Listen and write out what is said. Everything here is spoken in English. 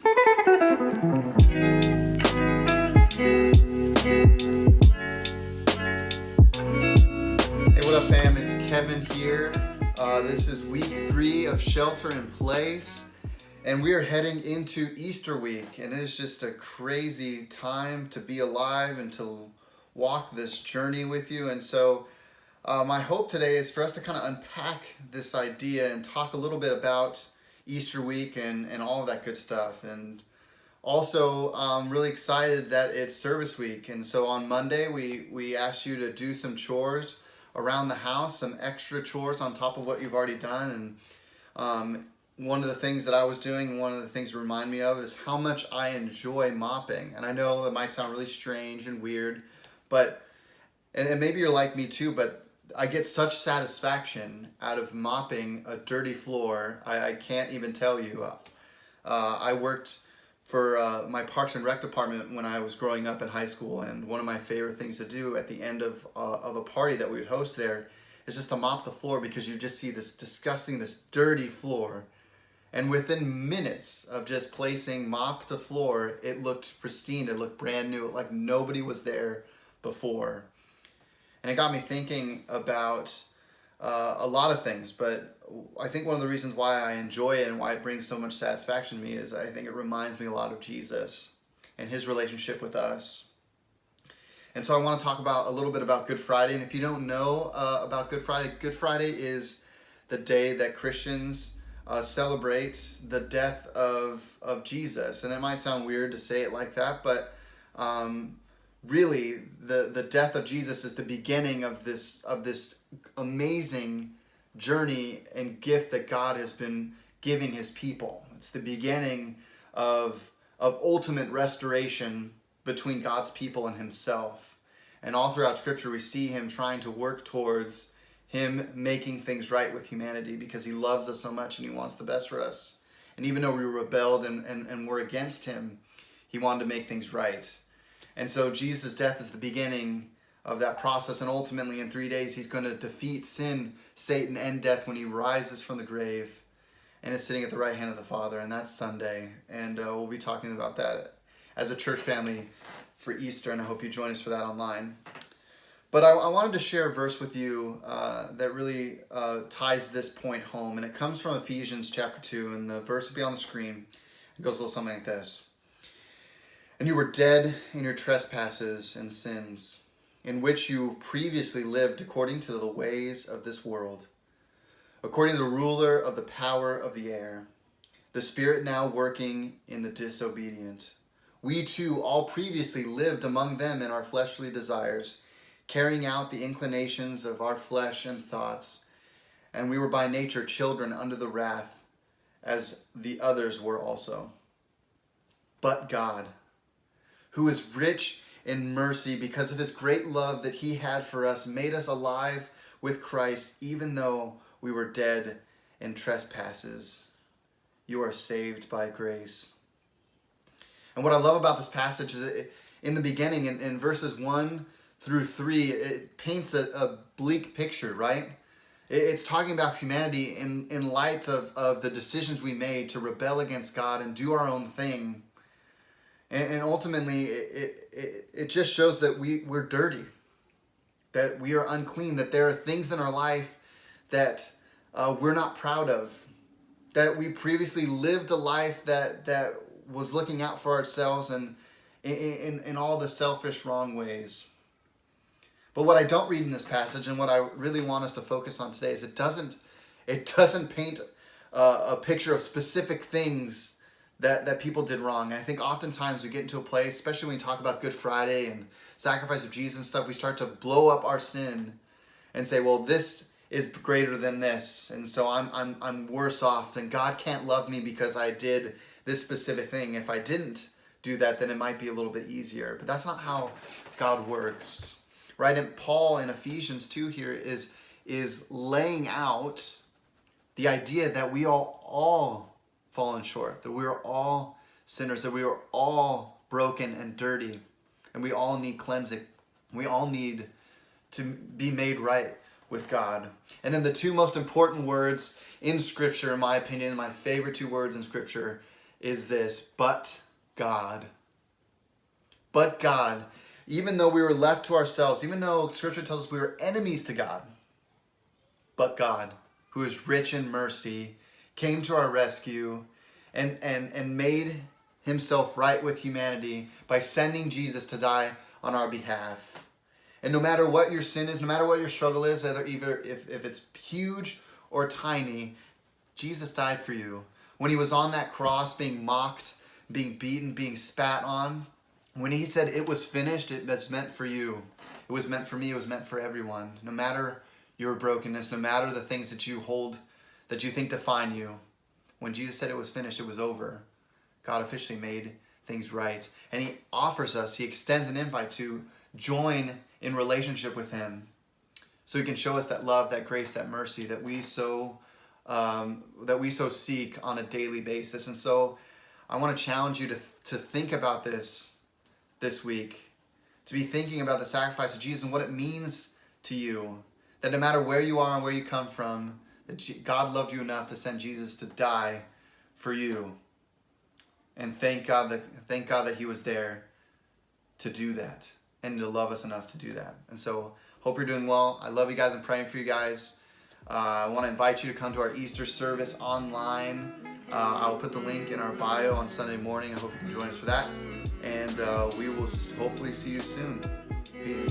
Hey, what up, fam? It's Kevin here. This is week 3 of Shelter in Place, and we are heading into Easter week, and it is just a crazy time to be alive and to walk this journey with you. And so my hope today is for us to kind of unpack this idea and talk a little bit about Easter week and all of that good stuff. And also, I'm really excited that it's service week, and so on Monday we asked you to do some chores around the house, some extra chores on top of what you've already done. And one of the things that I was doing, one of the things to remind me of, is how much I enjoy mopping. And I know it might sound really strange and weird, but and maybe you're like me too, but I get such satisfaction out of mopping a dirty floor. I can't even tell you. I worked for my Parks and Rec department when I was growing up in high school, and one of my favorite things to do at the end of a party that we would host there is just to mop the floor, because you just see this disgusting, this dirty floor, and within minutes of just placing mop to floor, it looked pristine, it looked brand new, like nobody was there before. And it got me thinking about a lot of things, but I think one of the reasons why I enjoy it and why it brings so much satisfaction to me is I think it reminds me a lot of Jesus and his relationship with us. And so I want to talk about a little bit about Good Friday. And if you don't know about Good Friday is the day that Christians celebrate the death of Jesus. And it might sound weird to say it like that, but really the death of Jesus is the beginning of this amazing journey and gift that God has been giving his people. It's the beginning of ultimate restoration between God's people and himself. And all throughout Scripture we see him trying to work towards him making things right with humanity, because he loves us so much and he wants the best for us. And even though we rebelled and were against him, he wanted to make things right. And so Jesus' death is the beginning of that process, and ultimately in 3 days he's going to defeat sin, Satan, and death when he rises from the grave and is sitting at the right hand of the Father. And that's Sunday, and we'll be talking about that as a church family for Easter, and I hope you join us for that online. But I wanted to share a verse with you that really ties this point home, and it comes from Ephesians chapter 2, and the verse will be on the screen. It goes a little something like this. And you were dead in your trespasses and sins, in which you previously lived according to the ways of this world, according to the ruler of the power of the air, the spirit now working in the disobedient. We too all previously lived among them in our fleshly desires, carrying out the inclinations of our flesh and thoughts, and we were by nature children under the wrath, as the others were also. But God, who is rich in mercy, because of his great love that he had for us, made us alive with Christ, even though we were dead in trespasses. You are saved by grace. And what I love about this passage is in the beginning, in verses 1 through 3, it paints a bleak picture, right? It's talking about humanity in light of the decisions we made to rebel against God and do our own thing. And ultimately, it just shows that we're dirty, that we are unclean, that there are things in our life that we're not proud of, that we previously lived a life that was looking out for ourselves and in all the selfish, wrong ways. But what I don't read in this passage, and what I really want us to focus on today, is it doesn't paint a picture of specific things that people did wrong. And I think oftentimes we get into a place, especially when we talk about Good Friday and sacrifice of Jesus and stuff, we start to blow up our sin and say, well, this is greater than this, and so I'm worse off, and God can't love me because I did this specific thing. If I didn't do that, then it might be a little bit easier. But that's not how God works, right? And Paul in Ephesians 2 here is laying out the idea that we all fallen short, that we are all sinners, that we are all broken and dirty, and we all need cleansing. We all need to be made right with God. And then the two most important words in Scripture, in my opinion, my favorite two words in Scripture, is this: but God. But God. Even though we were left to ourselves, even though Scripture tells us we were enemies to God, but God, who is rich in mercy, came to our rescue and made himself right with humanity by sending Jesus to die on our behalf. And no matter what your sin is, no matter what your struggle is, either if it's huge or tiny, Jesus died for you. When he was on that cross being mocked, being beaten, being spat on, when he said it was finished, it was meant for you. It was meant for me, it was meant for everyone. No matter your brokenness, no matter the things that you hold, that you think define you, when Jesus said it was finished, it was over. God officially made things right. And he offers us, he extends an invite to join in relationship with him, so he can show us that love, that grace, that mercy that we so seek on a daily basis. And so I want to challenge you to think about this week, to be thinking about the sacrifice of Jesus and what it means to you, that no matter where you are and where you come from, that God loved you enough to send Jesus to die for you. And thank God that he was there to do that and to love us enough to do that. And so hope you're doing well. I love you guys. I'm praying for you guys. I want to invite you to come to our Easter service online. I'll put the link in our bio on Sunday morning. I hope you can join us for that. And we will hopefully see you soon. Peace.